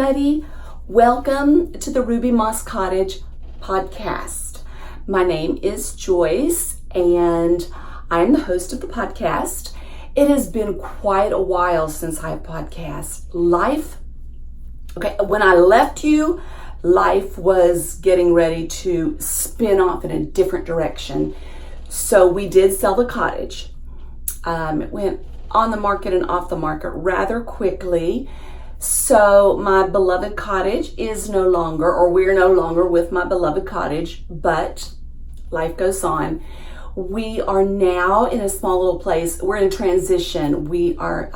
everybody. Welcome to the Ruby Moss Cottage podcast. My name is Joyce and I'm the host of the podcast. It has been quite a while since I podcast. When I left you, life was getting ready to spin off in a different direction. So we did sell the cottage. It went on the market and off the market rather quickly. So my beloved cottage is no longer, or we're no longer with my beloved cottage, but life goes on. We are now in a small little place. We're in transition. We are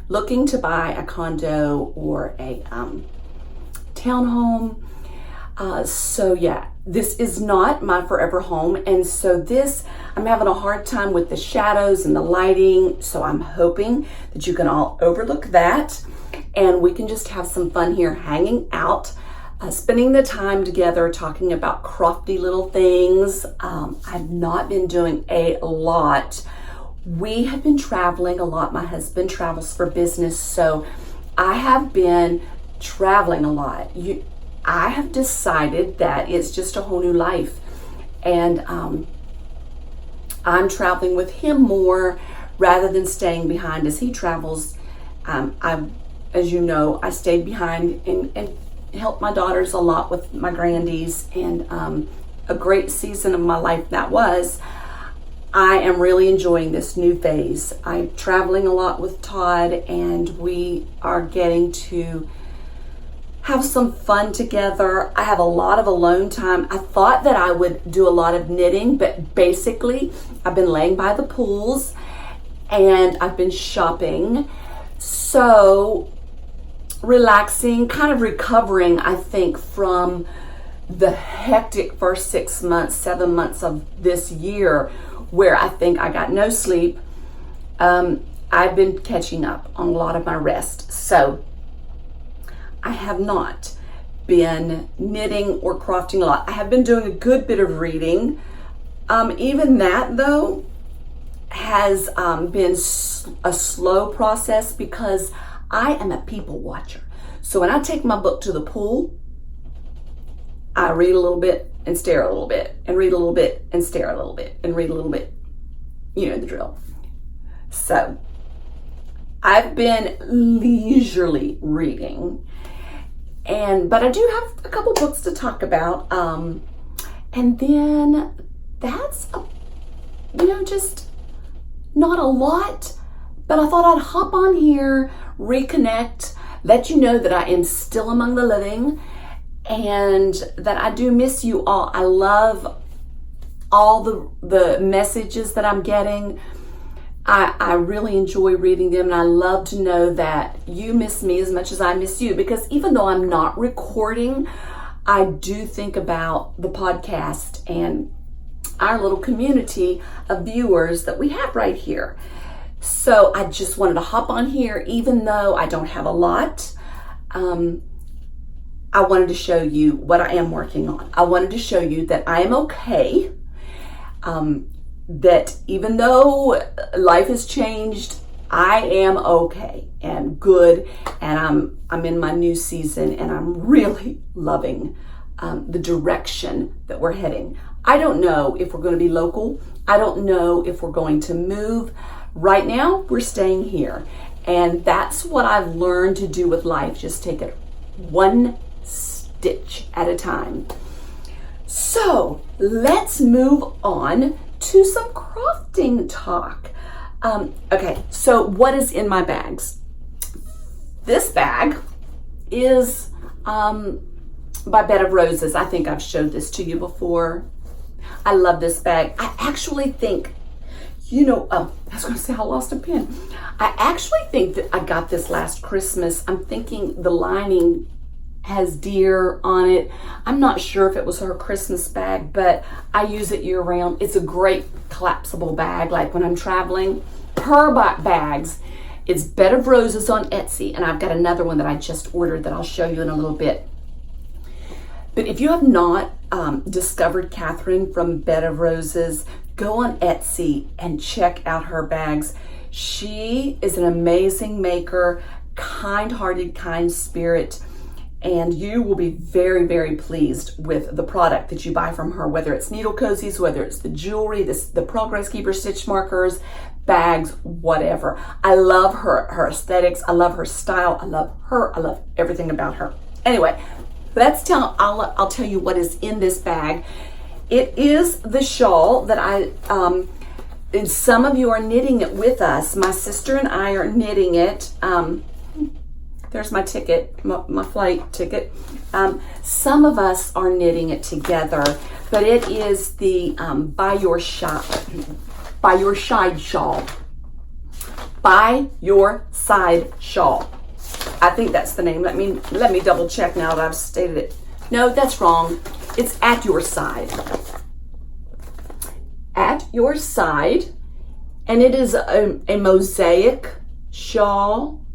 looking to buy a condo or a townhome. This is not my forever home. And so I'm having a hard time with the shadows and the lighting. So I'm hoping that you can all overlook that and we can just have some fun here hanging out, spending the time together, talking about crafty little things. I've not been doing a lot. We have been traveling a lot. My husband travels for business. So I have been traveling a lot. I have decided that it's just a whole new life, and I'm traveling with him more rather than staying behind as he travels. As you know, I stayed behind and helped my daughters a lot with my grandies, and a great season of my life that was. I am really enjoying this new phase. I'm traveling a lot with Todd, and we are getting to have some fun together. I have a lot of alone time. I thought that I would do a lot of knitting, but basically I've been laying by the pools and I've been shopping. So relaxing, kind of recovering, I think, from the hectic first 7 months of this year where I think I got no sleep. I've been catching up on a lot of my rest. So I have not been knitting or crafting a lot. I have been doing a good bit of reading. Even that, though, has been a slow process because I am a people watcher. So when I take my book to the pool, I read a little bit and stare a little bit, and read a little bit and stare a little bit, and read a little bit. You know the drill. So I've been leisurely reading. But I do have a couple books to talk about. And then that's, just not a lot, but I thought I'd hop on here, reconnect, let you know that I am still among the living and that I do miss you all. I love all the messages that I'm getting. I really enjoy reading them, and I love to know that you miss me as much as I miss you, because even though I'm not recording, I do think about the podcast and our little community of viewers that we have right here. So I just wanted to hop on here, even though I don't have a lot. I wanted to show you what I am working on. I wanted to show you that I am okay. That even though life has changed, I am okay and good, and I'm in my new season, and I'm really loving the direction that we're heading. I don't know if we're going to be local. I don't know if we're going to move. Right now, we're staying here, and that's what I've learned to do with life. Just take it one stitch at a time. So let's move on to some crafting talk. Okay, so what is in my bags? This bag is by Bed of Roses. I think I've showed this to you before. I love this bag. I actually think, I was going to say I lost a pen. I actually think that I got this last Christmas. I'm thinking the lining has deer on it. I'm not sure if it was her Christmas bag, but I use it year round. It's a great collapsible bag, like when I'm traveling. Her bags, it's Bed of Roses on Etsy, and I've got another one that I just ordered that I'll show you in a little bit. But if you have not discovered Catherine from Bed of Roses, go on Etsy and check out her bags. She is an amazing maker, kind-hearted, kind spirit. and you will be very, very pleased with the product that you buy from her, whether it's needle cozies, whether it's the jewelry, the Progress Keeper stitch markers, bags, whatever. I love her aesthetics. I love her style. I love her. I love everything about her. Anyway, I'll tell you what is in this bag. It is the shawl that and some of you are knitting it with us. My sister and I are knitting it. There's my ticket, my flight ticket. Some of us are knitting it together, but it is the By Your Side shawl. By Your Side shawl. I think that's the name. Let me double check now that I've stated it. No, that's wrong. It's At Your Side. At Your Side, and it is a mosaic shawl.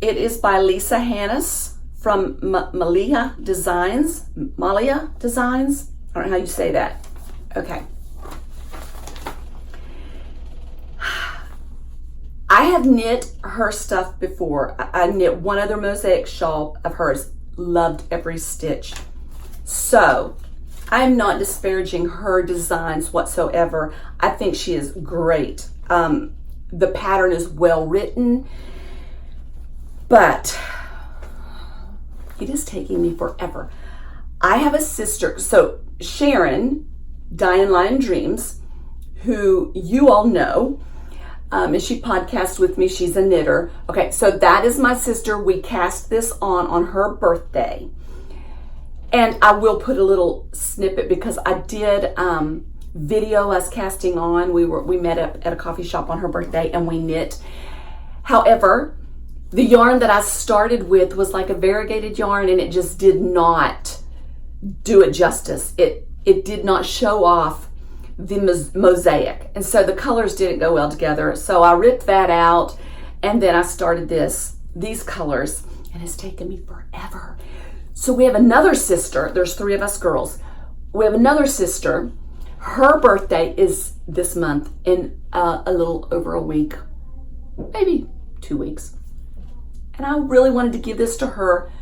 It is by Lisa Hannes from Malia Designs. Malia Designs? I don't know how you say that. Okay. I have knit her stuff before. I knit one other mosaic shawl of hers. Loved every stitch. So, I'm not disparaging her designs whatsoever. I think she is great. The pattern is well written. But it is taking me forever. I have a sister, so Sharon, Diane Lion Dreams, who you all know, and she podcasts with me. She's a knitter. Okay, so that is my sister. We cast this on her birthday. And I will put a little snippet because I did video us casting on. We met up at a coffee shop on her birthday and we knit. However, the yarn that I started with was like a variegated yarn, and it just did not do it justice. It did not show off the mosaic, and so the colors didn't go well together. So I ripped that out, and then I started these colors, and it's taken me forever. So we have another sister. There's 3 of us girls. We have another sister. Her birthday is this month in a little over a week, maybe 2 weeks. And I really wanted to give this to her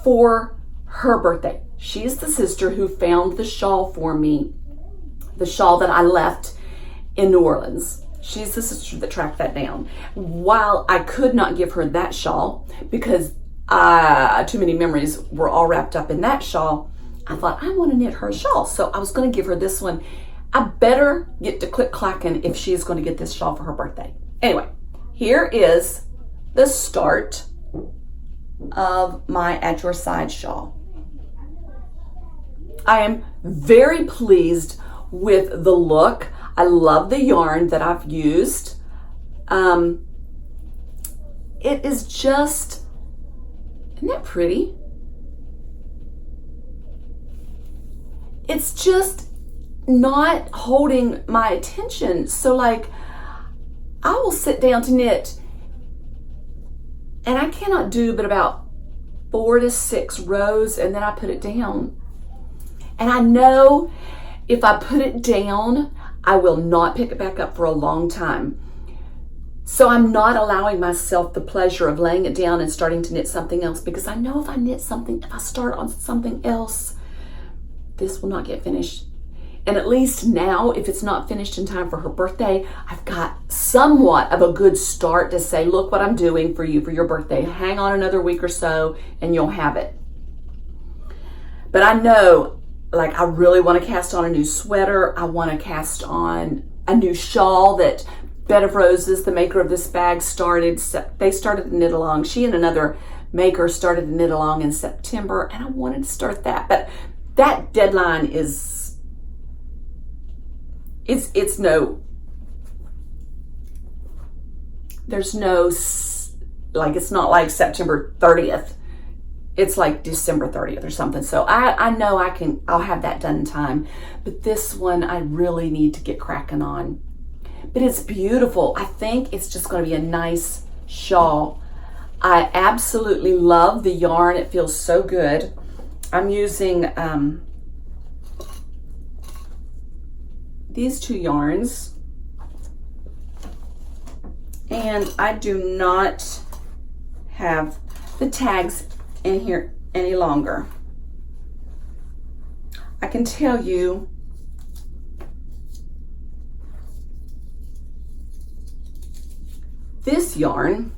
for her birthday. She's the sister who found the shawl for me, the shawl that I left in New Orleans. She's the sister that tracked that down. While I could not give her that shawl because too many memories were all wrapped up in that shawl, I thought, I want to knit her a shawl. So I was going to give her this one. I better get to click-clacking if she's going to get this shawl for her birthday. Anyway, here is the start of my At Your Side shawl. I am very pleased with the look. I love the yarn that I've used. It is just, isn't that pretty? It's just not holding my attention. So like, I will sit down to knit and I cannot do but about 4 to 6 rows, and then I put it down. And I know if I put it down, I will not pick it back up for a long time. So I'm not allowing myself the pleasure of laying it down and starting to knit something else, because I know if I start on something else, this will not get finished. And at least now, if it's not finished in time for her birthday, I've got somewhat of a good start to say, look what I'm doing for you for your birthday. Hang on another week or so and you'll have it. But I know, like, I really want to cast on a new sweater. I want to cast on a new shawl that Bed of Roses, the maker of this bag, started. They started to knit along. She and another maker started to knit along in September, and I wanted to start that. But that deadline is, it's no, there's no, like, it's not like September 30th. It's like December 30th or something. So I know I'll have that done in time. But this one I really need to get cracking on. But it's beautiful. I think it's just going to be a nice shawl. I absolutely love the yarn. It feels so good. I'm using these 2 yarns. And I do not have the tags in here any longer. I can tell you this yarn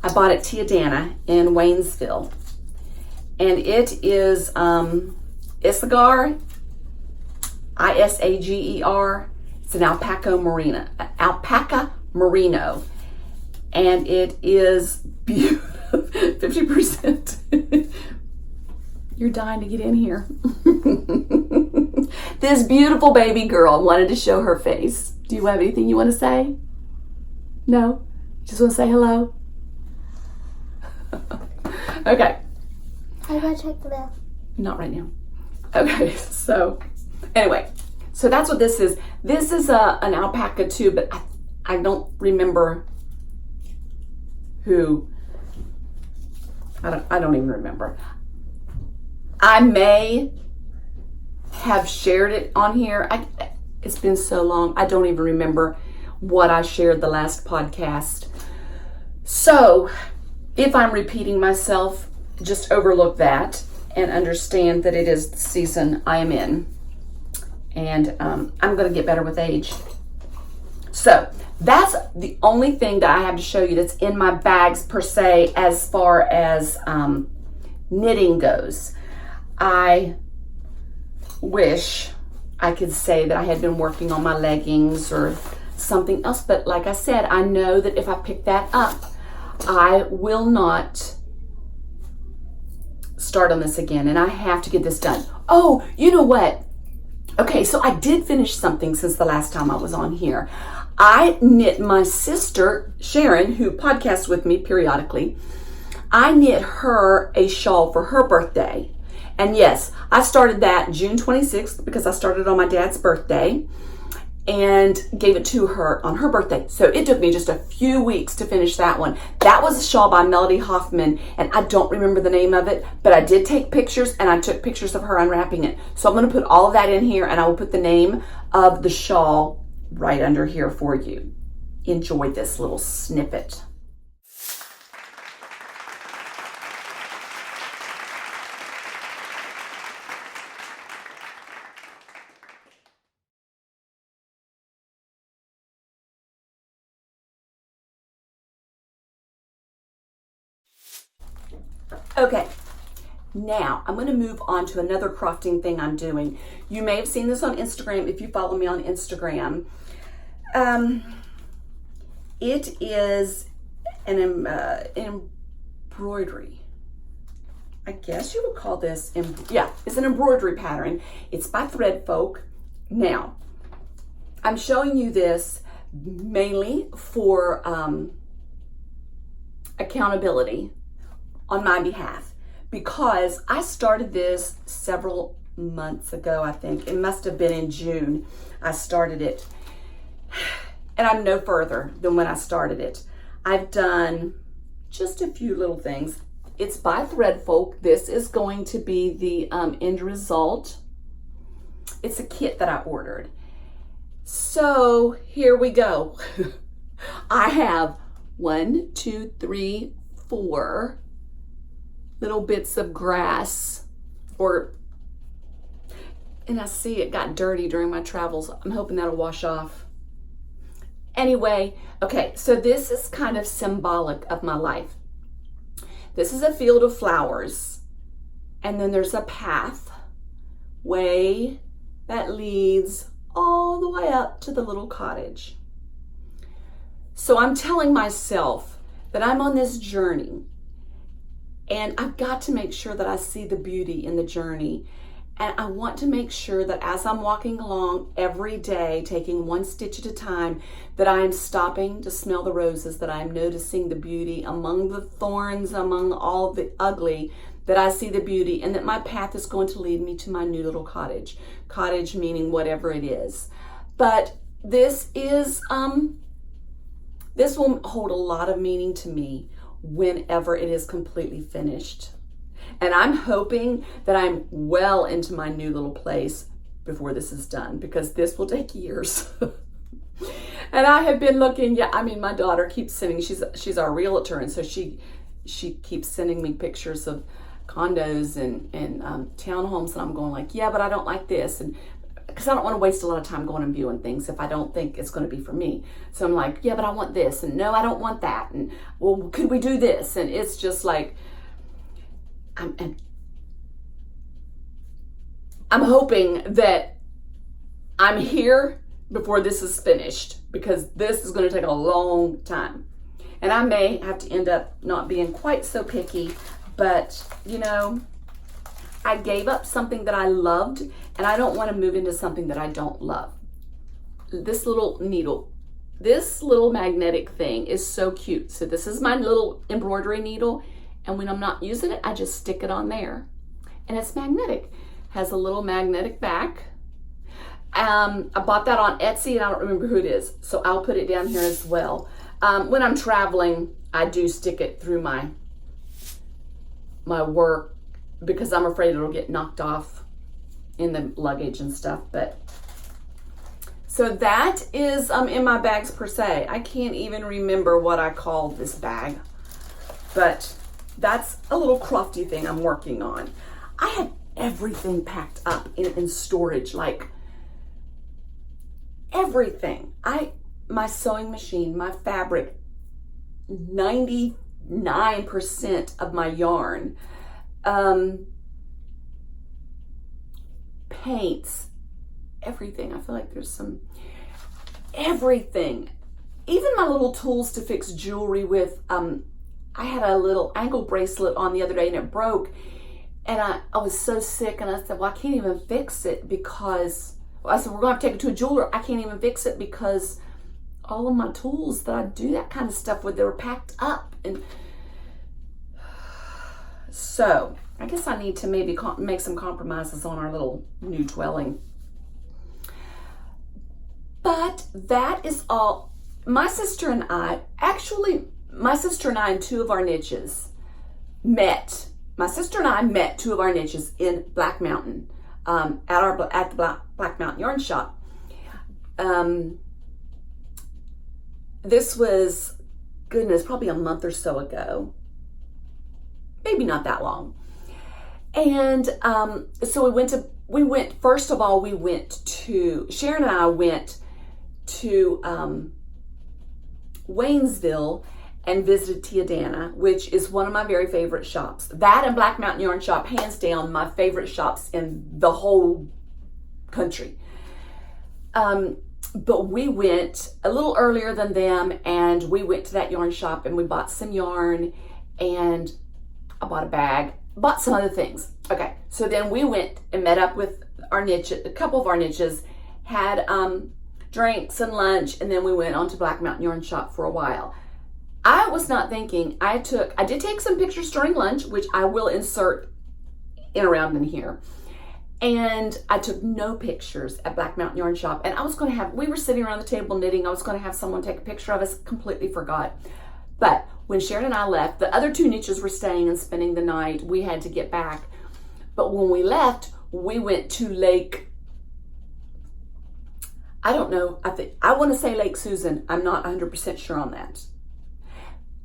I bought at Tia Dana in Waynesville, and it is Isagar, Isager. It's an alpaca merino, and it is beautiful. 50%. You're dying to get in here. This beautiful baby girl wanted to show her face. Do you have anything you want to say? No? Just want to say hello? Okay. I gotta check the bell. Not right now. Okay, so anyway, so that's what this is. This is an alpaca too, but I don't remember who. I don't even remember. I may have shared it on here. It's been so long. I don't even remember what I shared the last podcast. So if I'm repeating myself, just overlook that and understand that it is the season I am in. And I'm going to get better with age. So that's the only thing that I have to show you that's in my bags per se as far as knitting goes. I wish I could say that I had been working on my leggings or something else, but like I said, I know that if I pick that up, I will not start on this again, and I have to get this done. Oh, you know what? Okay, so I did finish something since the last time I was on here. I knit my sister, Sharon, who podcasts with me periodically. I knit her a shawl for her birthday. And yes, I started that June 26th because I started on my dad's birthday and gave it to her on her birthday. So it took me just a few weeks to finish that one. That was a shawl by Melody Hoffman, and I don't remember the name of it, but I did take pictures, and I took pictures of her unwrapping it. So I'm gonna put all of that in here, and I will put the name of the shawl right under here for you. Enjoy this little snippet. Okay, now I'm going to move on to another crafting thing I'm doing. You may have seen this on Instagram if you follow me on Instagram. It is an embroidery. I guess you would call this, it's an embroidery pattern. It's by Thread Folk. Now, I'm showing you this mainly for accountability on my behalf, because I started this several months ago, I think. It must have been in June I started it. And I'm no further than when I started it. I've done just a few little things. It's by Thread Folk. This is going to be the end result. It's a kit that I ordered. So here we go. I have 1, 2, 3, 4 little bits of grass, and I see it got dirty during my travels. I'm hoping that'll wash off. Anyway, okay, so this is kind of symbolic of my life. This is a field of flowers, and then there's a pathway that leads all the way up to the little cottage. So I'm telling myself that I'm on this journey, and I've got to make sure that I see the beauty in the journey. And I want to make sure that as I'm walking along every day, taking one stitch at a time, that I am stopping to smell the roses, that I am noticing the beauty among the thorns, among all the ugly, that I see the beauty, and that my path is going to lead me to my new little cottage. Cottage meaning whatever it is. But this is, this will hold a lot of meaning to me whenever it is completely finished. And I'm hoping that I'm well into my new little place before this is done, because this will take years. And I have been looking, my daughter keeps sending, she's our realtor, and so she keeps sending me pictures of condos and townhomes, and I'm going like, yeah, but I don't like this, and because I don't want to waste a lot of time going and viewing things if I don't think it's going to be for me. So I'm like, yeah, but I want this, and no, I don't want that, and well, could we do this? And it's just like, I'm hoping that I'm here before this is finished, because this is going to take a long time. And I may have to end up not being quite so picky, but you know, I gave up something that I loved, and I don't want to move into something that I don't love. This little needle, this little magnetic thing is so cute. So this is my little embroidery needle, and when I'm not using it, I just stick it on there. And it's magnetic. Has a little magnetic back. I bought that on Etsy, and I don't remember who it is, so I'll put it down here as well. When I'm traveling, I do stick it through my work, because I'm afraid it'll get knocked off in the luggage and stuff. But so that is in my bags per se. I can't even remember what I called this bag, but that's a little crafty thing I'm working on. I have everything packed up in storage, like everything. My sewing machine, my fabric, 99% of my yarn, paints, everything. I feel like there's everything. Even my little tools to fix jewelry with. I had a little ankle bracelet on the other day, and it broke. And I was so sick, and I said, well, I can't even fix it because, I said, we're going to have to take it to a jeweler. I can't even fix it because all of my tools that I do that kind of stuff with, they were packed up. And so I guess I need to maybe make some compromises on our little new dwelling. But that is all. My sister and I and two of our niches met. My sister and I met two of our niches in Black Mountain, at the Black Mountain Yarn Shop. This was, goodness, probably a month or so ago. Maybe not that long. And so Sharon and I went to Waynesville and visited Tia Dana, which is one of my very favorite shops. That and Black Mountain Yarn Shop, hands down, my favorite shops in the whole country. But we went a little earlier than them, and we went to that yarn shop, and we bought some yarn, and I bought a bag, bought some other things. Okay, so then we went and met up with our niche, a couple of our niches, had drinks and lunch, and then we went on to Black Mountain Yarn Shop for a while. I was not thinking. I did take some pictures during lunch, which I will insert around in here. And I took no pictures at Black Mountain Yarn Shop. And we were sitting around the table knitting. I was going to have someone take a picture of us. Completely forgot. But when Sharon and I left, the other two niches were staying and spending the night. We had to get back. But when we left, we went to Lake, I don't know. I want to say Lake Susan. I'm not 100% sure on that.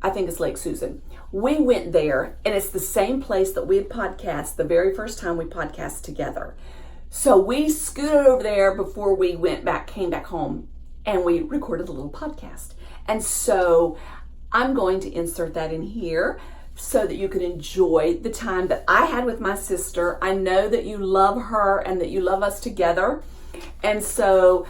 I think it's Lake Susan. We went there, and it's the same place that we had podcast the very first time we podcast together. So we scooted over there before we came back home, and we recorded a little podcast. And so I'm going to insert that in here so that you can enjoy the time that I had with my sister. I know that you love her and that you love us together. And so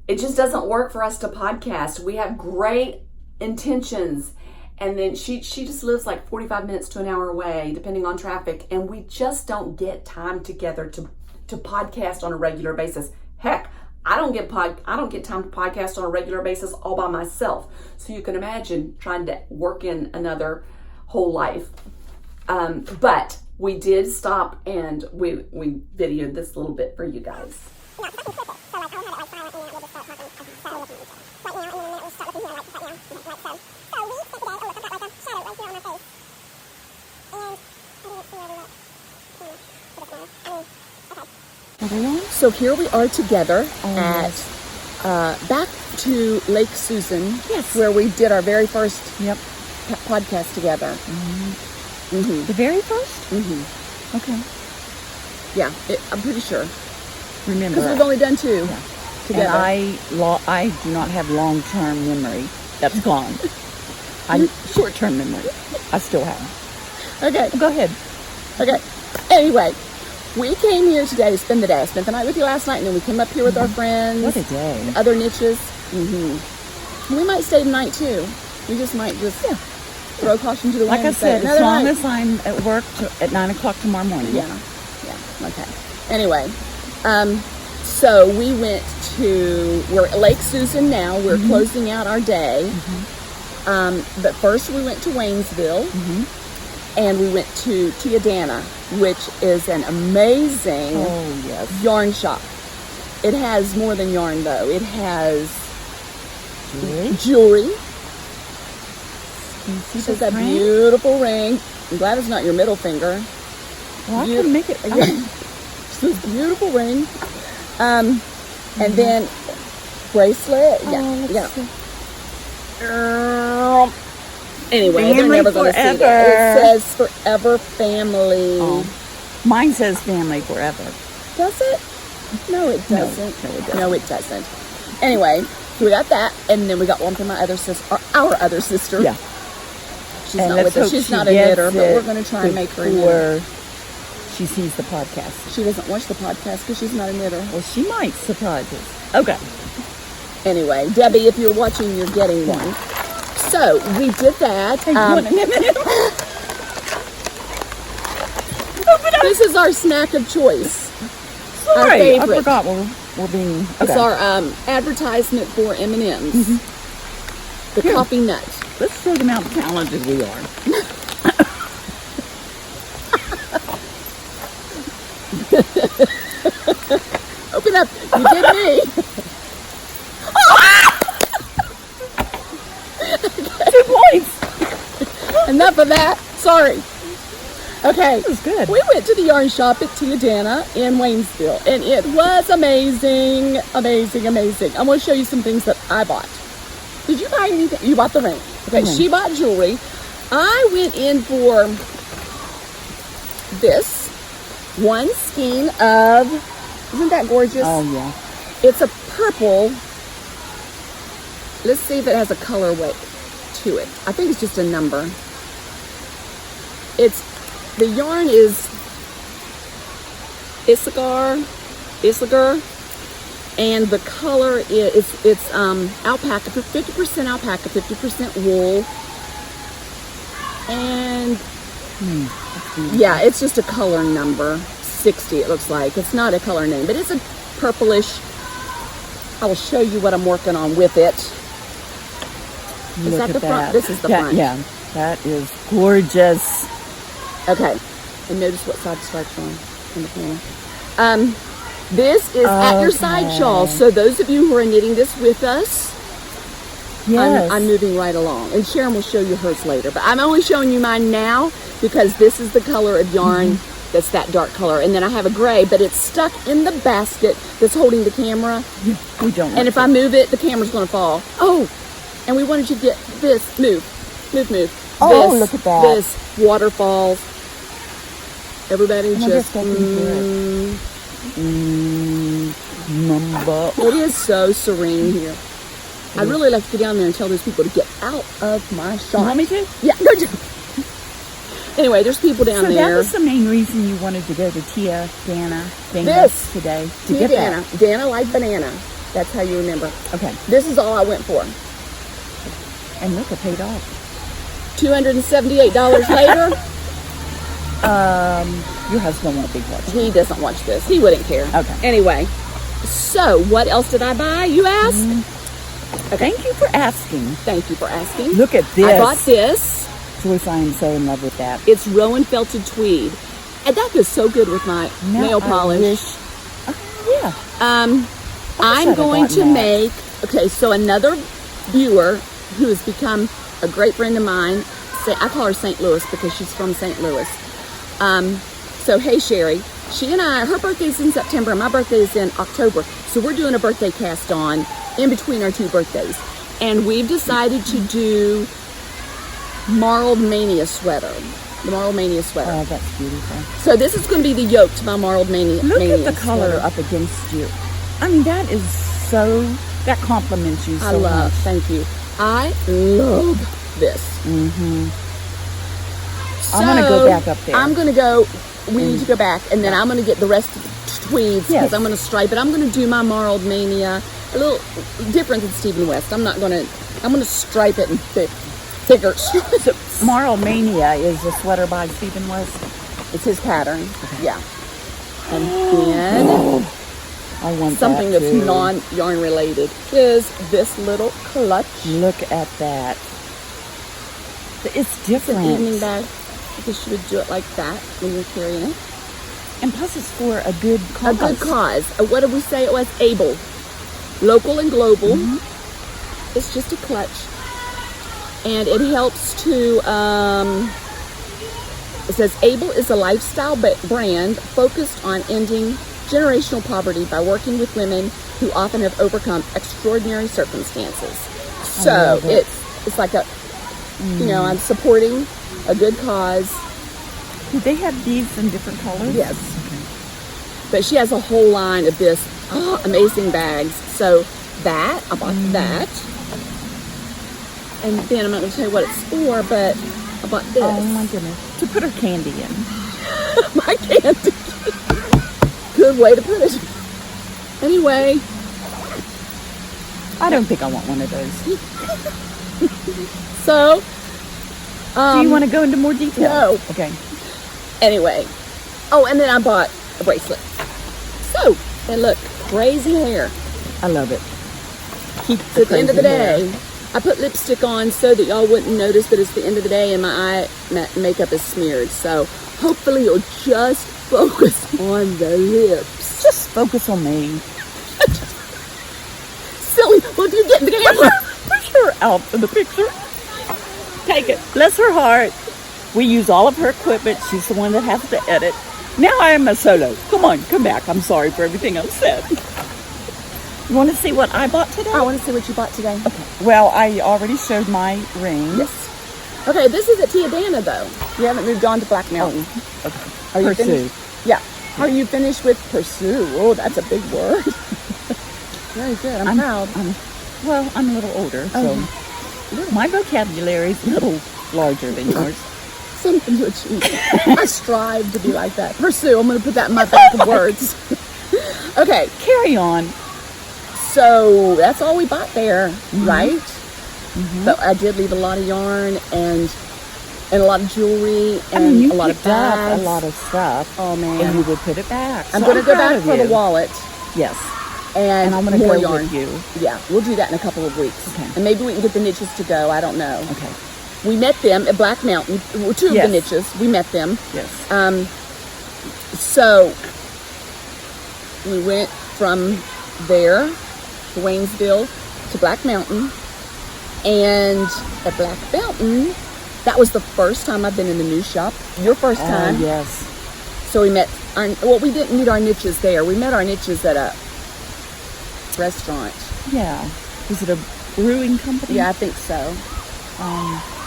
it just doesn't work for us to podcast. We have great intentions. And then she just lives like 45 minutes to an hour away, depending on traffic. And we just don't get time together to podcast on a regular basis. Heck, I don't get time to podcast on a regular basis all by myself. So you can imagine trying to work in another whole life. But we did stop, and we videoed this little bit for you guys. So here we are together at back to Lake Susan, yes, where we did our very first podcast together. Mm-hmm. The very first? Okay. Yeah, I'm pretty sure. Remember. Because we've only done 2 together. And I do not have long-term memory. That's gone. I'm short-term memory. I still have. Okay. Go ahead. Okay. Anyway, we came here today to spend the day. I spent the night with you last night, and then we came up here with our friends. What a day. Other niches. We might stay tonight, too. We just might throw caution to the wind. Like I said, as long as I'm at work at 9 o'clock tomorrow morning. Yeah. Okay. Anyway, so we we're at Lake Susan now. We're closing out our day. But first we went to Waynesville, and we went to Tia Dana, which is an amazing yarn shop. It has more than yarn, though. It has jewelry. She has a beautiful ring. I'm glad it's not your middle finger. Well, I couldn't make it. It's a beautiful ring. And then bracelet. Anyway, they're never going to see that. It says Forever Family. Oh. Mine says Family Forever. Does it? No, it doesn't. No, it doesn't. Anyway, so we got that, and then we got one from our other sister. Yeah. She's not with us. She's not a knitter, but we're going to try and make her a knitter. She sees the podcast. She doesn't watch the podcast because she's not a knitter. Well, she might surprise us. Okay. Anyway, Debbie, if you're watching, you're getting one. So, we did that. This is our snack of choice. Sorry, our favorite. I forgot we're being... Okay. It's our advertisement for M&M's. The coffee nut. Let's show them how talented we are. Open up. You did me. 2 points. Enough of that. Sorry. Okay. That was good. We went to the yarn shop at Tia Dana in Waynesville, and it was amazing. Amazing, amazing. I'm going to show you some things that I bought. Did you buy anything? You bought the ring. Okay, she bought jewelry. I went in for this one skein of, isn't that gorgeous? Oh, yeah. It's a purple. Let's see if it has a colorway to it. I think it's just a number. The yarn is Issachar, and the color it's alpaca, 50% alpaca, 50% wool, and yeah, it's just a color number 60. It looks like it's not a color name, but it's a purplish. I will show you what I'm working on with it. Is that the front? This is the front. Yeah, that is gorgeous. Okay, and notice what side stripes on in the panel. This is at your side shawl. So those of you who are knitting this with us, yes. I'm moving right along. And Sharon will show you hers later. But I'm only showing you mine now because this is the color of yarn that's that dark color. And then I have a gray, but it's stuck in the basket that's holding the camera. We don't. And if I move it, the camera's going to fall. Oh, and we wanted you to get this. Move. Oh, this, look at that. This waterfalls. Everybody just It is so serene here. I'd really like to go down there and tell those people to get out of my shop. You want me to? Yeah, go do. Anyway, there's people down there. So that was the main reason you wanted to go to Tia Dana today. Tia Dana. Dana like banana. That's how you remember. Okay. This is all I went for. And look, it paid off. $278 later. Your husband won't be watching. He doesn't watch this. He wouldn't care. Okay. Anyway, so what else did I buy, you ask? Okay. Thank you for asking. Thank you for asking. Look at this. I bought this. Joyce, I am so in love with that. It's Rowan felted tweed. And that goes so good with my nail polish. I'm going to make, okay, so another viewer who has become a great friend of mine, I call her St. Louis because she's from St. Louis. So, hey, Sherry, her birthday's in September and my birthday is in October. So we're doing a birthday cast on in between our 2 birthdays. And we've decided to do Marled Mania sweater. The Marled Mania sweater. Oh, that's beautiful. So this is going to be the yoke to my Marled Mania. Look Mania at the color sweater. up against you. I mean, that is so, that compliments you so much. Thank you. I love this. Mm-hmm. So, I'm going to go back up there. I'm going to go, we need to go back, and then I'm going to get the rest of the tweeds, because Yes. I'm going to stripe it. I'm going to do my Marled Mania a little different than Stephen West. I'm going to stripe it and bigger. So, Marl Mania is a sweater by Stephen West. It's his pattern. Okay. Yeah. And then I want something that that's too. non-yarn related is this little clutch. Look at that. It's It's different. an evening bag. I guess you would do it like that when you're carrying it. And plus it's for a good cause. A good cause. What did we say it was? Able. Local and global. Mm-hmm. It's just a clutch. And it helps to, it says, Able is a lifestyle brand focused on ending generational poverty by working with women who often have overcome extraordinary circumstances. So love it. it's like a, you know, I'm supporting a good cause. Do they have these in different colors? Yes. But she has a whole line of this amazing bags. So that, I bought that. And then I'm not going to tell you what it's for, but I bought this. Oh my goodness. To put her candy in. My candy. Good way to put it. Anyway. I don't think I want one of those. So. Do you want to go into more detail? No. Okay. Anyway. Oh, and then I bought a bracelet. So, and look, crazy hair. I love it. Keep So at the end of the day, I put lipstick on so that y'all wouldn't notice that it's the end of the day and my eye makeup is smeared. So hopefully you'll just focus on the lips. Just focus on me. Silly. What do you get in the camera? Push her out for the picture. Take it. Bless her heart. We use all of her equipment. She's the one that has to edit. Now I am a solo. Come on, come back. I'm sorry for everything I've said. You want to see what I bought today? I want to see what you bought today. Okay. Well, I already showed my ring. Yes. Okay, this is at Tia Dana though. You haven't moved on to Black Mountain. Okay. Are you Pursue. finished? Yeah. Are you finished with Pursue? Oh, that's a big word. Very good. I'm proud. I'm a little older, so my vocabulary is a little larger than yours. Something to achieve. I strive to be like that. Pursue. I'm going to put that in my bank of words. Okay. Carry on. So that's all we bought there, right? But I did leave a lot of yarn and a lot of jewelry and you a lot of picked up bags. a lot of stuff. Oh man! And you would put it back. I'm So going to go proud back of for you. the wallet Yes. and I'm going to more go yarn. with you. Yeah, we'll do that in a couple of weeks. Okay. And maybe we can get the niches to go. I don't know. Okay. We met them at Black Mountain. Well, two of Yes. the niches. We met them. Yes. So we went from there to Waynesville to Black Mountain, and at Black Mountain, that was the first time I've been in the new shop. Your first time. Yes. So we met we didn't meet our niches there. We met our niches at a restaurant. Yeah. Is it a brewing company? Yeah, I think so.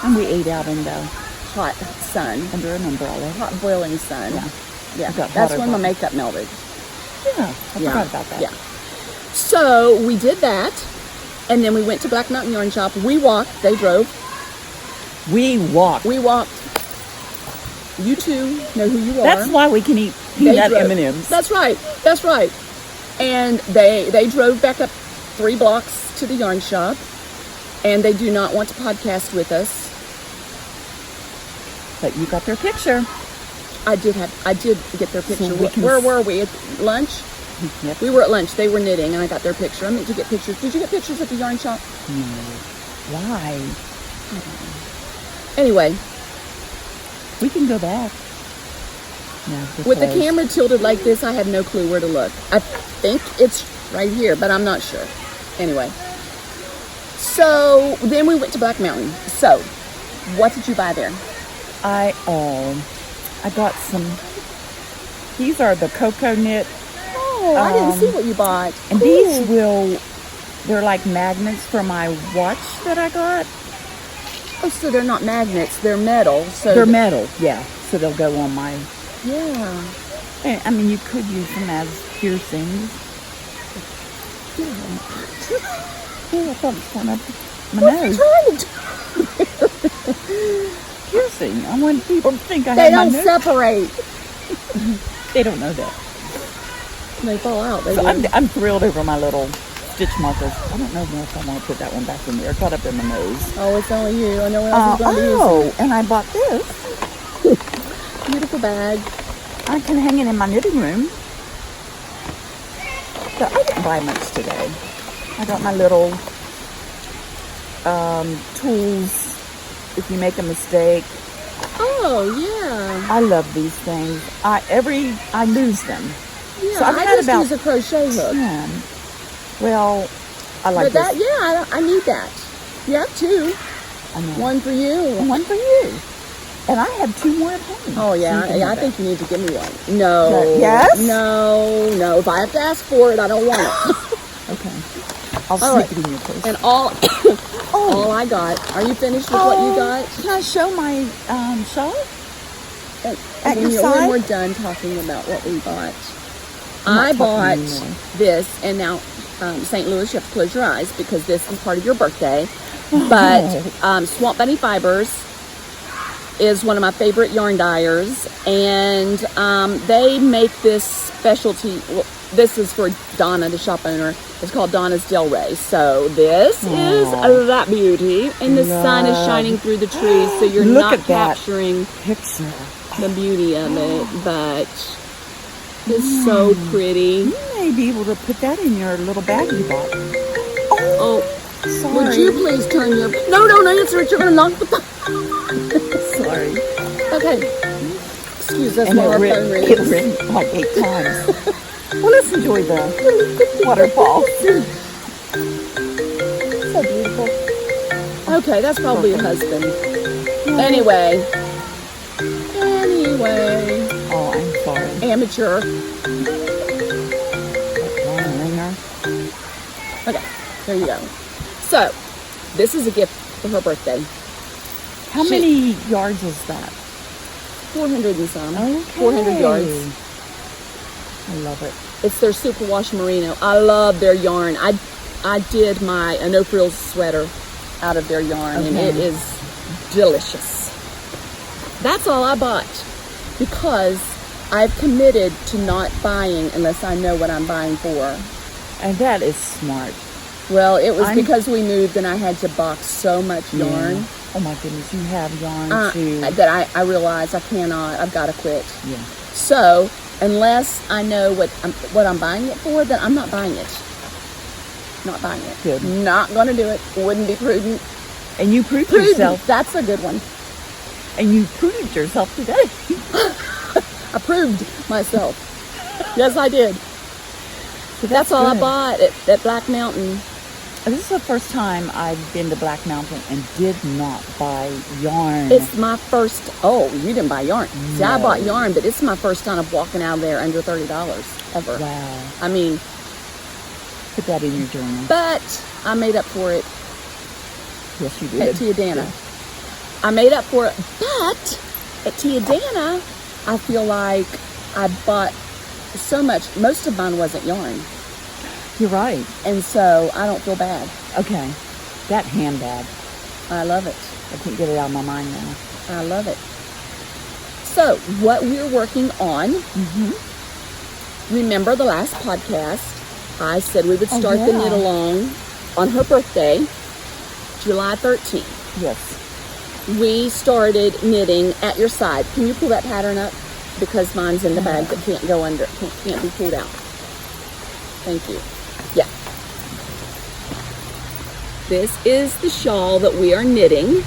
And we ate out in the Hot sun. under an umbrella. Hot boiling sun. Yeah. Yeah. It got That's hotter when my by- makeup melted. Yeah. I forgot about that. Yeah. So we did that, and then we went to Black Mountain Yarn Shop. We walked. They drove. We walked. We walked. You two know who you are. That's why we can eat They peanut drove. M&Ms. That's right. That's right. And they drove back up 3 blocks to the yarn shop, and they do not want to podcast with us. But you got their picture. I did get their picture. we can Where were we? At lunch? Yep. We were at lunch. They were knitting, and I got their picture. I meant to get pictures. Did you get pictures at the yarn shop? Why? Anyway, We can go back. No, with the closed. camera tilted like this, I have no clue where to look. I think it's right here, but I'm not sure. Anyway, so then we went to Black Mountain. So, what did you buy there? I got some. These are the cocoa knit, Oh, I didn't see what you bought. and Cool. they're like magnets for my watch that I got. Oh, so they're not magnets, they're metal. So They're metal, yeah. So they'll go on my... Yeah. I mean, you could use them as piercings. Oh, I thought it was going up my nose. Piercing. I want people to think I They have my don't nose. separate. They don't know that. They fall out. They So do. I'm thrilled over my little stitch markers. I don't know if I want to put that one back in there. Caught up in my nose. Oh, it's only you. I know what else is going to be using. And I bought this. Beautiful bag. I can hang it in my knitting room. So I didn't buy much today. I got my little tools if you make a mistake. Oh, yeah. I love these things. I lose them. Yeah, So I've I had just about use a crochet hook. 10. Well, I like But that, this. yeah, I need that. You have two. I know. One for you. And one for you. And I have 2 more at home. Oh, yeah. So you can I have think you need to give me one. No. Yes? No. If I have to ask for it, I don't want it. that. Okay. I'll All sneak right. it in your purse. And all I got. Are you finished with what you got? Can I show my shawl? And At your when side? we're done talking about what we bought, I'm not I talking bought anymore. this, and now St. Louis, you have to close your eyes because this is part of your birthday. But Swamp Bunny Fibers is one of my favorite yarn dyers, and they make this specialty. Well, this is for Donna, the shop owner. It's called Donna's Del Rey. So this is that beauty, and the sun is shining through the trees, so you're Look not at that capturing picture. the beauty of it, but it's so pretty. You may be able to put that in your little bag you bought. Oh, Sorry. would you please turn your... No, don't answer it. You're going to knock the... Sorry. Okay. Excuse us And while our phone it rings. ran like 8 times. Well, let's enjoy the waterfall. So beautiful. Okay, that's probably your husband. Anyway. Oh, I'm sorry. Amateur. Long ringer. Okay, there you go. So, this is a gift for her birthday. How many yards is that? 400 and some. Okay. 400 yards. I love it. It's their superwash merino. I love their yarn. I did a no frills sweater out of their yarn, and Okay. it is delicious. That's all I bought because I've committed to not buying unless I know what I'm buying for. And that is smart. Well, it was because we moved and I had to box so much yarn Oh my goodness, you have yarn too. that I realized I cannot. I've got to quit. Yeah. So unless I know what I'm buying it for, then I'm not buying it. Not buying it. Good. Not going to do it. Wouldn't be prudent. And you proved Prudent. yourself. That's a good one. And you proved yourself today. I proved myself. Yes, I did. So That's all I good. bought at Black Mountain. This is the first time I've been to Black Mountain and did not buy yarn. It's my first. Oh, you didn't buy yarn. See, I No. bought yarn, but it's my first time of walking out of there under $30 ever. Wow. I mean, Put that in your journal. but I made up for it Yes, you at did. Tia Dana. I made up for it, but at Tia Dana, I feel like I bought so much. Most of mine wasn't yarn, You're right. and so I don't feel bad. Okay. That handbag. I love it. I can't get it out of my mind now. I love it. So, what we're working on, remember the last podcast, I said we would start the yeah. knit along on her birthday, July 13th. Yes. We started knitting at your side. Can you pull that pattern up? Because mine's in the bag that can't go under, can't be pulled out. Thank you. Yeah. This is the shawl that we are knitting.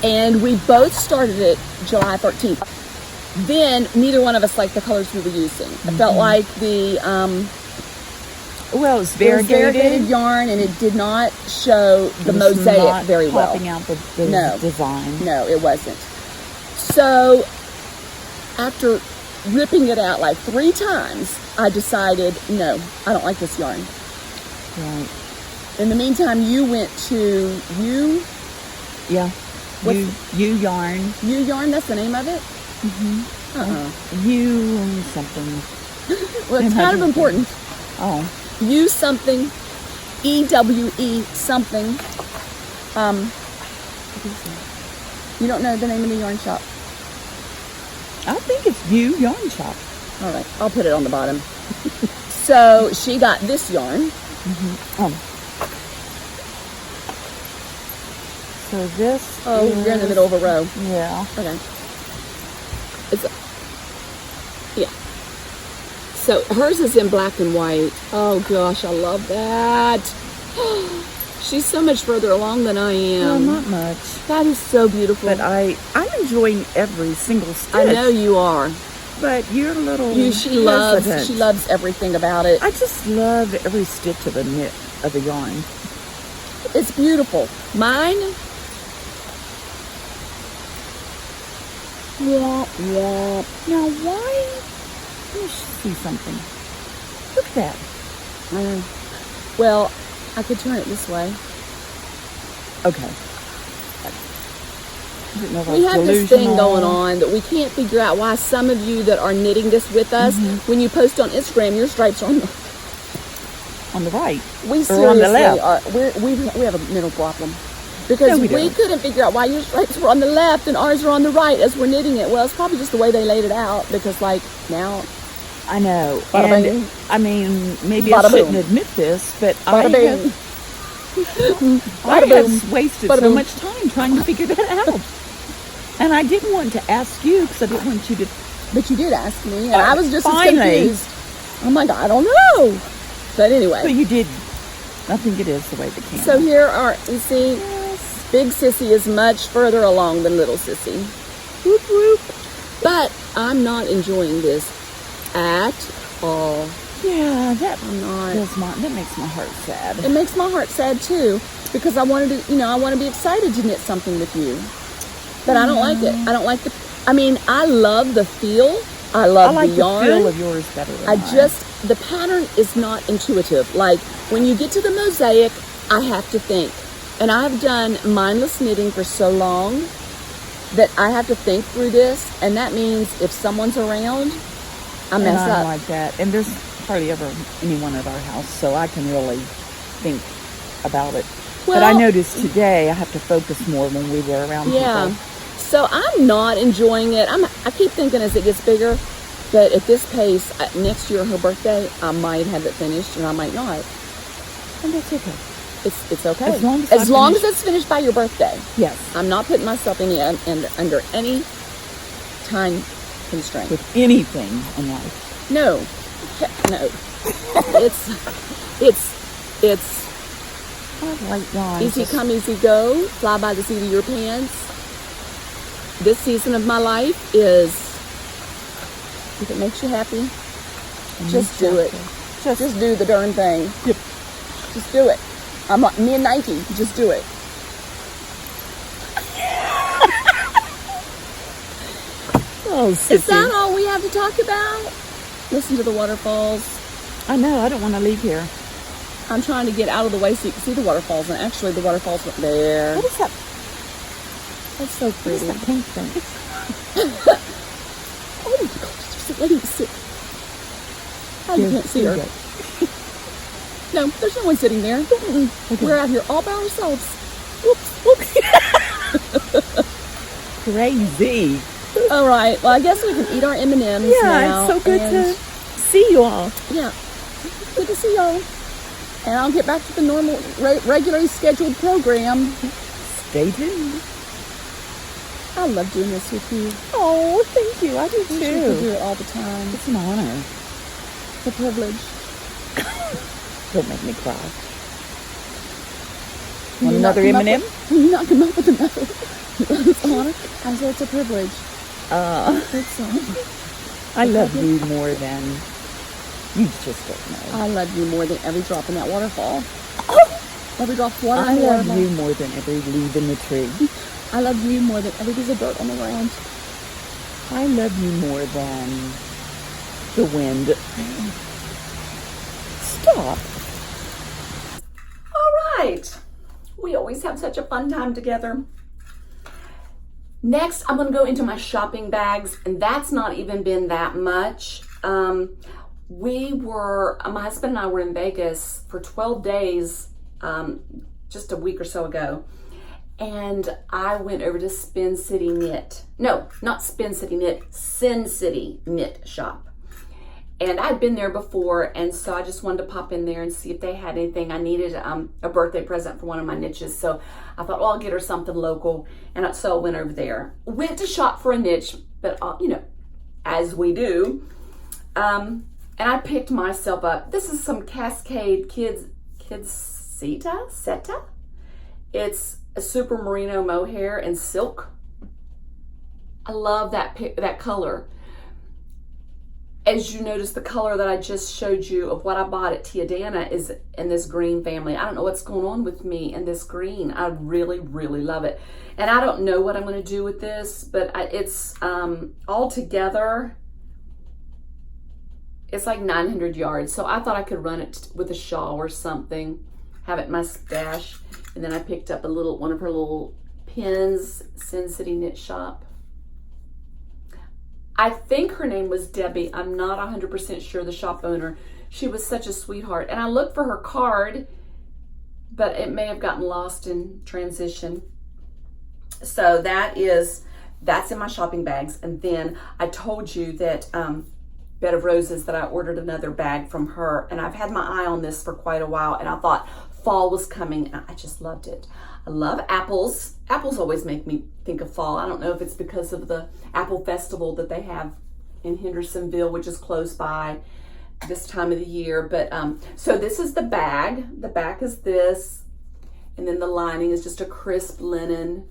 And we both started it July 13th. Then neither one of us liked the colors we were using. I felt like the Well, it's it was variegated variegated. yarn, and it did not show the It's mosaic not very well. popping out the No. design. No, it wasn't. So after ripping it out like 3 times, I decided, no, I don't like this yarn. Right. In the meantime, you went to, Yeah. You yarn. You yarn, that's the name of it? You something. Well, it's kind of important. Oh. You something, EWE something. You don't know the name of the yarn shop? I think it's You Yarn Shop. All right, I'll put it on the bottom. So she got this yarn. So this. Oh, you're in the middle of a row. Yeah. Okay. Yeah. So hers is in black and white. Oh gosh, I love that. She's so much further along than I am. No, not much. That is so beautiful. But I'm enjoying every single stitch. I know you are. But you're a little She loves everything about it. I just love every stitch of a knit of a yarn. It's beautiful. Mine. Yeah. Now why? Let me see something. Look at that. Well, I could turn it this way. Okay. I didn't know if I We was have this thing delusional. going on that we can't figure out why some of you that are knitting this with us, when you post on Instagram, your stripes are On the right. We Or seriously on the left. are. We have a mental problem because No, we we don't. couldn't figure out why your stripes were on the left and ours are on the right as we're knitting it. Well, it's probably just the way they laid it out because, like, now. I know. Bada And bing. I mean, maybe I Bada shouldn't boom. admit this, but Bada bing. I Bada boom. have wasted Bada so boom. much time trying to figure that out. And I didn't want to ask you because I didn't want you to. But you did ask me, and I was just as Finally. confused. I'm like, I don't know. But anyway. But you did. I think it is the way the camera. So here are, you see, Big Sissy is much further along than Little Sissy. Whoop, whoop. But I'm not enjoying this at all. Yeah, that I'm not. that makes my heart sad. It makes my heart sad too, because I wanted to, I want to be excited to knit something with you. But I don't like it. I don't like I love the feel. I love I like the yarn. feel of yours better than I mine. the pattern is not intuitive. Like when you get to the mosaic, I have to think. And I've done mindless knitting for so long that I have to think through this. And that means if someone's around, I mess and I'm up. like that. And there's hardly ever anyone at our house, so I can really think about it. But I Well- noticed today I have to focus more when we were around Yeah. people. So I'm not enjoying it. I keep thinking as it gets bigger, that at this pace, next year, her birthday, I might have it finished and I might not. And that's okay. It's okay. As long as I as finish- it's finished by your birthday. Yes. I'm not putting myself under any time constraint. With anything in life. No. Heck no. It's I like yarn. easy come, easy go. Fly by the seat of your pants. This season of my life is, if it makes you happy, just do it. Just do the darn thing. Yep. Just do it. I'm like, me and Nike, just do it. Oh, Is Sissy. that all we have to talk about? Listen to the waterfalls. I know. I don't want to leave here. I'm trying to get out of the way so you can see the waterfalls, and actually the waterfalls went there. What is that? That's so What is pretty. that pink thing? Oh my gosh, there's a lady sitting. Oh, you can't see her. No, there's no one sitting there. Okay. We're out here all by ourselves. Whoops, whoops. Crazy. All right. Well, I guess we can eat our M&Ms now. Yeah, it's so good and- to see you all. Yeah. Good to see y'all. And I'll get back to the normal, regularly scheduled program. Stay tuned. I love doing this with you. Oh, thank you. I do I wish we could do too. it all the time. It's an honor. It's a privilege. Don't make me cry. Can Want you not another come up M&M? with- Can you not come up with another? It's an honor. I said it's a privilege. It's I love you more than you just don't know. I love you more than every drop in that waterfall. Every drop of water I in the love waterfall. you more than every leaf in the tree. I love you more than every piece of dirt on the ground. I love you more than the wind. Stop. All right. We always have such a fun time together. Next, I'm going to go into my shopping bags, and that's not even been that much. My husband and I were in Vegas for 12 days just a week or so ago, and I went over to Spin City Knit. No, not Spin City Knit, Sin City Knit Shop. And I'd been there before, and so I just wanted to pop in there and see if they had anything. I needed a birthday present for one of my niches, so I thought, well, I'll get her something local, and so I went over there. Went to shop for a niche, but as we do, and I picked myself up. This is some Cascade Kids Seta. It's a super merino mohair and silk. I love that color. As you notice, the color that I just showed you of what I bought at Tiadana is in this green family. I don't know what's going on with me in this green. I really, really love it. And I don't know what I'm going to do with this, but it's all together, it's like 900 yards. So I thought I could run it with a shawl or something, have it in my stash. And then I picked up one of her little pins, Sin City Knit Shop. I think her name was Debbie. I'm not 100% sure, the shop owner. She was such a sweetheart. And I looked for her card, but it may have gotten lost in transition. So that's in my shopping bags. And then I told you that Bed of Roses, that I ordered another bag from her. And I've had my eye on this for quite a while. And I thought fall was coming. And I just loved it. I love apples. Apples always make me think of fall. I don't know if it's because of the apple festival that they have in Hendersonville, which is close by this time of the year. But so this is the bag. The back is this, and then the lining is just a crisp linen.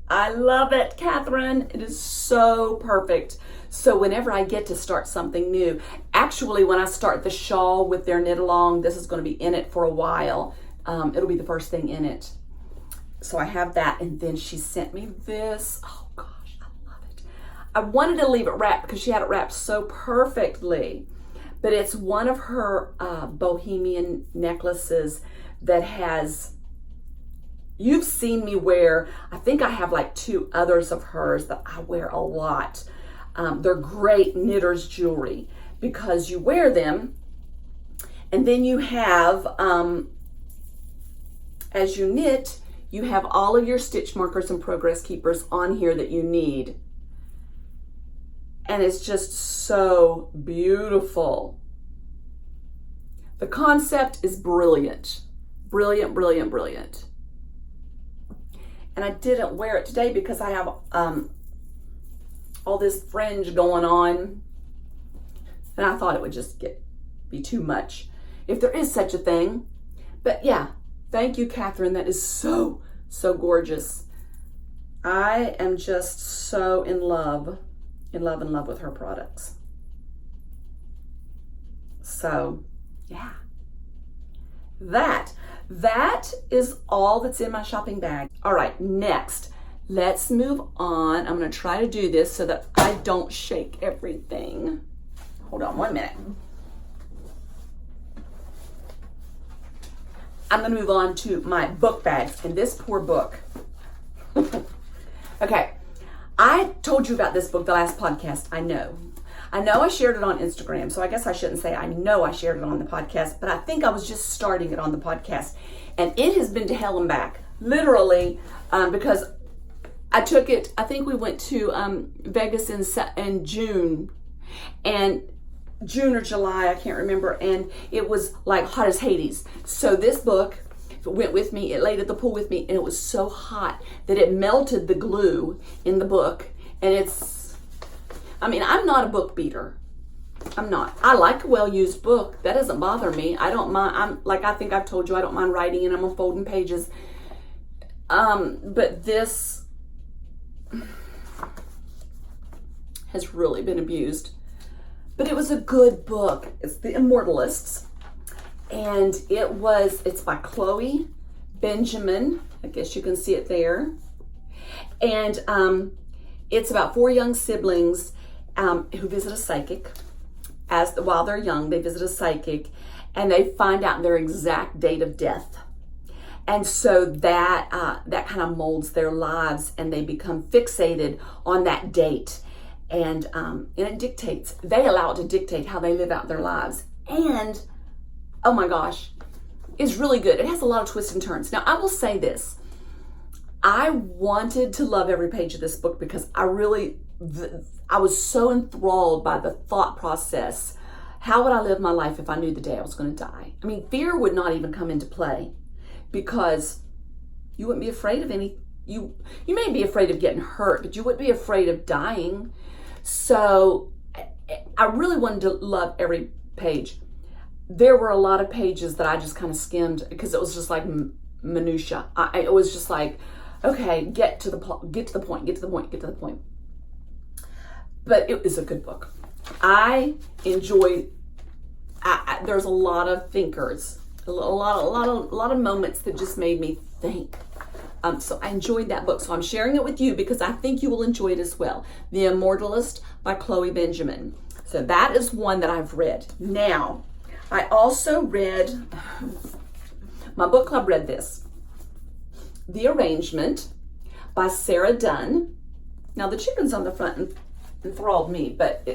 I love it, Catherine. It is so perfect. So whenever I get to start something new, actually when I start the shawl with their knit along, this is going to be in it for a while. It'll be the first thing in it. So I have that, and then she sent me this. Oh gosh, I love it. I wanted to leave it wrapped because she had it wrapped so perfectly, but it's one of her bohemian necklaces that has, you've seen me wear, I think I have like 2 others of hers that I wear a lot. They're great knitter's jewelry because you wear them, and then you have, as you knit, you have all of your stitch markers and progress keepers on here that you need. And it's just so beautiful. The concept is brilliant. Brilliant, brilliant, brilliant. And I didn't wear it today because I have all this fringe going on, and I thought it would just be too much, if there is such a thing. But yeah, thank you, Catherine. That is so, so gorgeous. I am just so in love with her products. So yeah, that is all that's in my shopping bag. All right, next, let's move on. I'm going to try to do this so that I don't shake everything. Hold on 1 minute. I'm going to move on to my book bags, and this poor book. Okay, I told you about this book the last podcast. I know I shared it on Instagram, so I guess I shouldn't say I know I shared it on the podcast, but I think I was just starting it on the podcast, and it has been to hell and back, literally, because I took it, I think we went to Vegas in June, and June or July, I can't remember, and it was like hot as Hades. So this book went with me, it laid at the pool with me, and it was so hot that it melted the glue in the book. And I'm not a book beater. I'm not. I like a well-used book. That doesn't bother me. I don't mind. I think I've told you, I don't mind writing and I'm unfolding pages. But this has really been abused. But it was a good book. It's The Immortalists. And it's by Chloe Benjamin. I guess you can see it there. And it's about 4 young siblings who visit a psychic. While they're young, they visit a psychic, and they find out their exact date of death. And so that that kind of molds their lives, and they become fixated on that date. And it dictates, they allow it to dictate how they live out their lives. And, oh my gosh, it's really good. It has a lot of twists and turns. Now, I will say this. I wanted to love every page of this book because I was so enthralled by the thought process. How would I live my life if I knew the day I was going to die? I mean, fear would not even come into play because you wouldn't be afraid of any, you may be afraid of getting hurt, but you wouldn't be afraid of dying. So I really wanted to love every page. There were a lot of pages that I just kind of skimmed because it was just like minutia. It was just like, okay, get to the point. But it is a good book. I enjoyed. There's a lot of thinkers, a lot of moments that just made me think. So I enjoyed that book. So I'm sharing it with you because I think you will enjoy it as well. The Immortalist by Chloe Benjamin. So that is one that I've read. Now, I also read, my book club read this. The Arrangement by Sarah Dunn. Now the chickens on the front enthralled me, but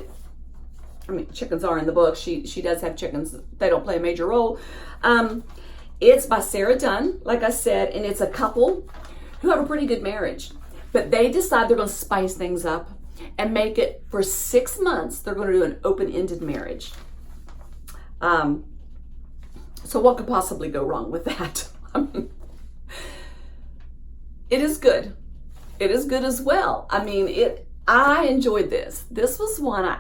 chickens are in the book. She does have chickens. They don't play a major role. It's by Sarah Dunn, like I said, and it's a couple who have a pretty good marriage, but they decide they're going to spice things up and make it for 6 months. They're going to do an open-ended marriage. So what could possibly go wrong with that? I mean, it is good. It is good as well. I mean, I enjoyed this. This was one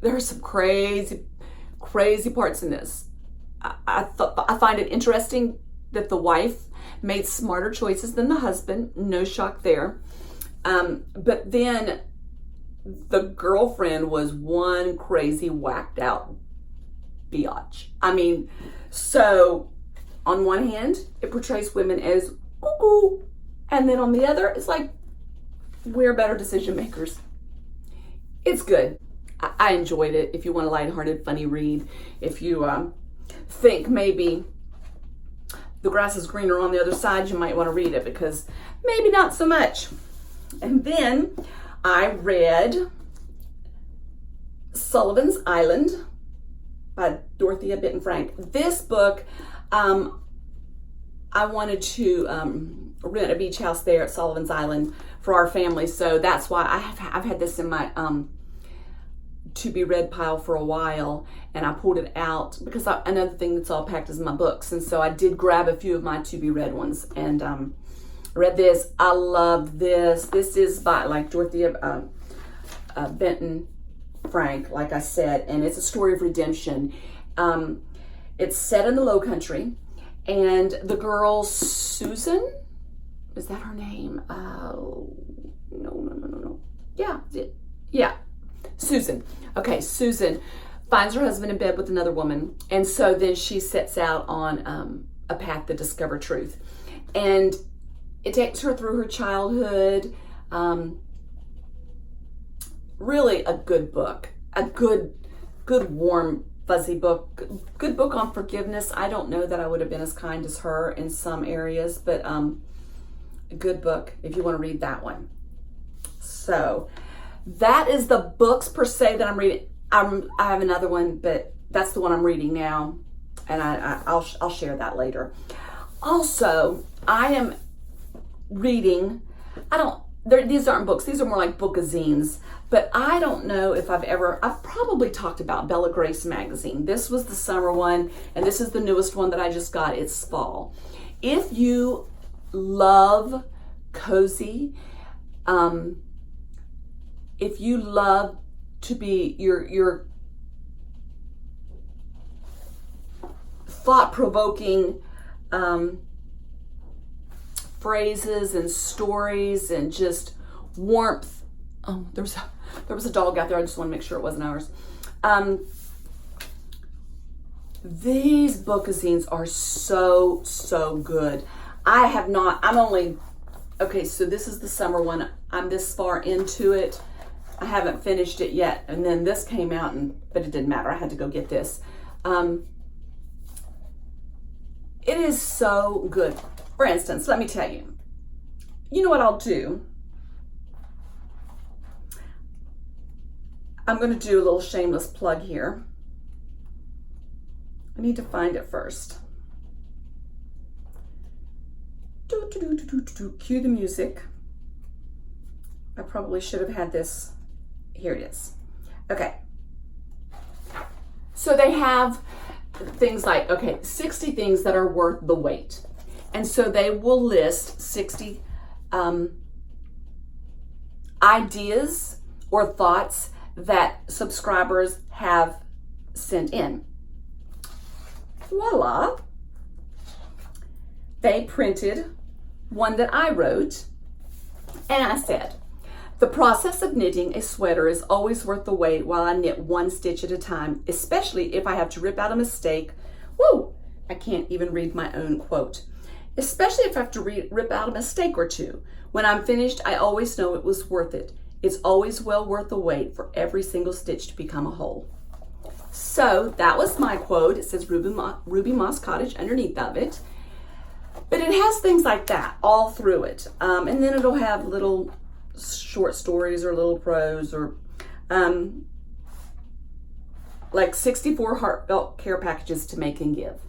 there are some crazy parts in this. I find it interesting that the wife made smarter choices than the husband. No shock there. But then the girlfriend was one crazy whacked out biatch. I mean, so on one hand, it portrays women as cuckoo, and then on the other, it's like we're better decision makers. It's good. I enjoyed it. If you want a lighthearted, funny read, if you think maybe the grass is greener on the other side, you might want to read it because maybe not so much. And then I read Sullivan's Island by Dorothea Benton Frank. This book, I wanted to rent a beach house there at Sullivan's Island for our family, so that's why I've had this in my to be read pile for a while, and I pulled it out because another thing that's all packed is my books, and so I did grab a few of my to be read ones and read this. I love this. This is by Dorothea Benton Frank, like I said, and it's a story of redemption. It's set in the Low Country, and the girl Susan, is that her name? No. Yeah. Susan. Okay, Susan finds her husband in bed with another woman, and so then she sets out on a path to discover truth. And it takes her through her childhood. Really a good book. A good warm, fuzzy book. Good book on forgiveness. I don't know that I would have been as kind as her in some areas, but a good book if you want to read that one. So that is the books per se that I'm reading. I have another one, but that's the one I'm reading now, and I'll share that later. Also, I am reading. These aren't books. These are more like bookazines. But I don't know if I've probably talked about Bella Grace magazine. This was the summer one, and this is the newest one that I just got. It's fall. If you love cozy, if you love to be your thought-provoking phrases and stories and just warmth. Oh, there was a dog out there. I just want to make sure it wasn't ours. These bookazines are so good. Okay, so this is the summer one. I'm this far into it. I haven't finished it yet. And then this came out, but it didn't matter. I had to go get this. It is so good. For instance, let me tell you. You know what I'll do? I'm going to do a little shameless plug here. I need to find it first. Cue the music. I probably should have had this. Here it is. Okay. So they have things like, okay, 60 things that are worth the wait. And so they will list 60 ideas or thoughts that subscribers have sent in. Voila. They printed one that I wrote, and I said, the process of knitting a sweater is always worth the wait while I knit one stitch at a time, especially if I have to rip out a mistake. Woo! I can't even read my own quote. Especially if I have to rip out a mistake or two. When I'm finished, I always know it was worth it. It's always well worth the wait for every single stitch to become a whole. So that was my quote. It says Ruby Moss Cottage underneath of it. But it has things like that all through it. And then it'll have little short stories or little prose or like 64 heartfelt care packages to make and give.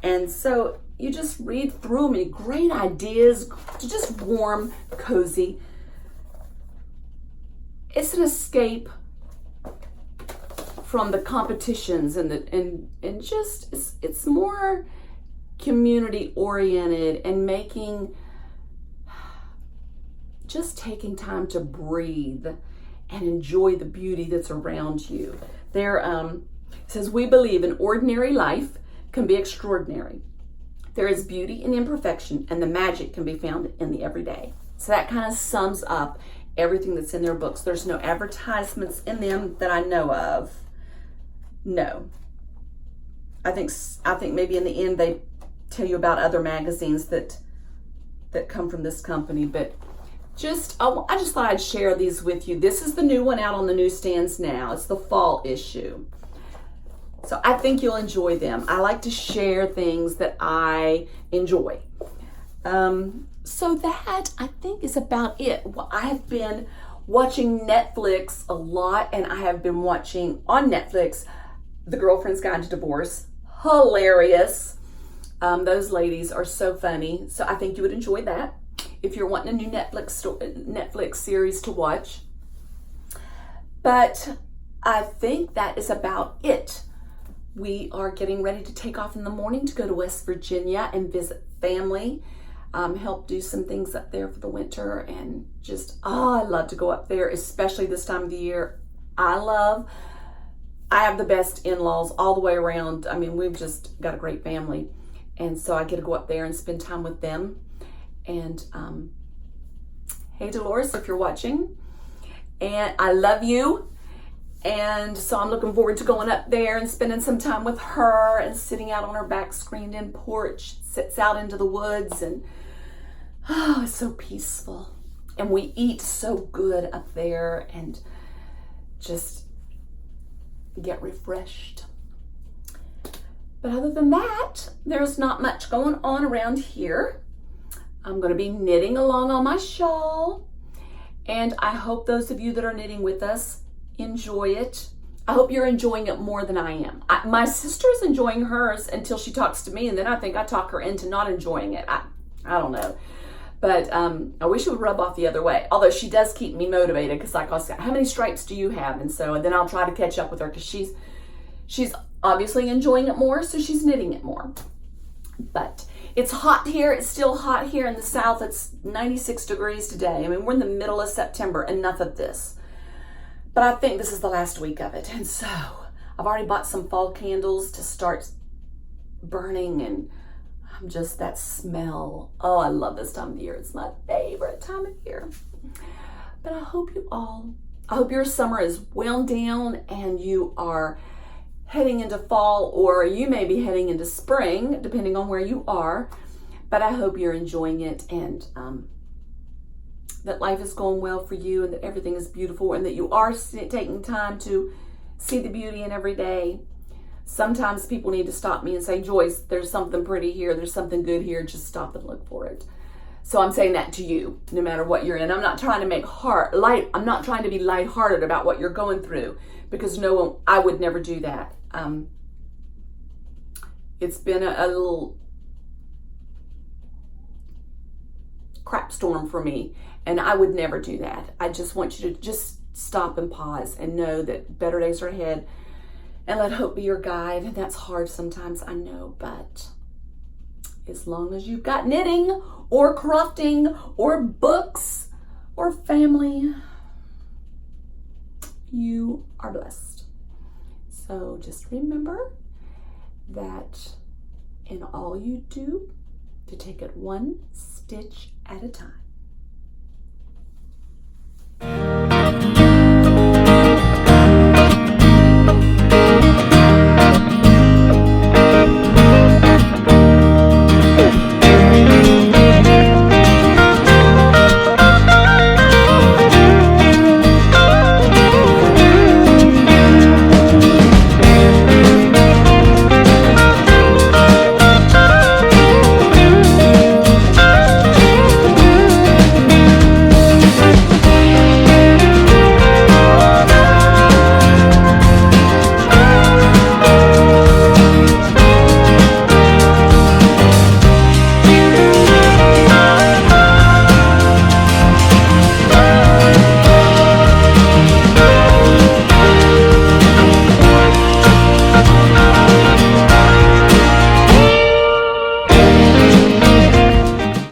And so you just read through them, great ideas, just warm, cozy. It's an escape from the competitions and just it's more community oriented and just taking time to breathe and enjoy the beauty that's around you. There it says, we believe an ordinary life can be extraordinary. There is beauty in imperfection, and the magic can be found in the everyday. So that kind of sums up everything that's in their books. There's no advertisements in them that I know of. No. I think maybe in the end they tell you about other magazines that come from this company, but I just thought I'd share these with you. This is the new one out on the newsstands now. It's the fall issue. So I think you'll enjoy them. I like to share things that I enjoy. So that, I think, is about it. Well, I have been watching Netflix a lot, and I have been watching on Netflix The Girlfriend's Guide to Divorce. Hilarious. Those ladies are so funny. So I think you would enjoy that if you're wanting a new Netflix series to watch. But I think that is about it. We are getting ready to take off in the morning to go to West Virginia and visit family, help do some things up there for the winter, and just, I love to go up there, especially this time of the year. I have the best in-laws all the way around. I mean, we've just got a great family, and so I get to go up there and spend time with them. And hey, Dolores, if you're watching, and I love you. And so I'm looking forward to going up there and spending some time with her and sitting out on her back screened-in porch. Sits out into the woods, and oh, it's so peaceful. And we eat so good up there and just get refreshed. But other than that, there's not much going on around here. I'm going to be knitting along on my shawl, and I hope those of you that are knitting with us enjoy it. I hope you're enjoying it more than I am. My sister's enjoying hers until she talks to me, and then I think I talk her into not enjoying it. I don't know. But I wish it would rub off the other way. Although she does keep me motivated, because like I'll say, how many stripes do you have? And then I'll try to catch up with her, because she's obviously enjoying it more, so she's knitting it more. But it's hot here. It's still hot here in the South. It's 96 degrees today. I mean, we're in the middle of September. Enough of this. But I think this is the last week of it. And so I've already bought some fall candles to start burning, and I'm just that smell. Oh, I love this time of the year. It's my favorite time of year. But I hope your summer is wound down and you are heading into fall, or you may be heading into spring, depending on where you are. But I hope you're enjoying it, and that life is going well for you, and that everything is beautiful, and that you are taking time to see the beauty in every day. Sometimes people need to stop me and say, Joyce, there's something pretty here. There's something good here. Just stop and look for it. So I'm saying that to you, no matter what you're in. I'm not trying to make I'm not trying to be lighthearted about what you're going through, because I would never do that. It's been a little crap storm for me, and I would never do that. I just want you to just stop and pause and know that better days are ahead, and let hope be your guide. And that's hard sometimes, I know, but as long as you've got knitting or crafting or books or family, you are blessed. So just remember that in all you do, to take it one stitch at a time.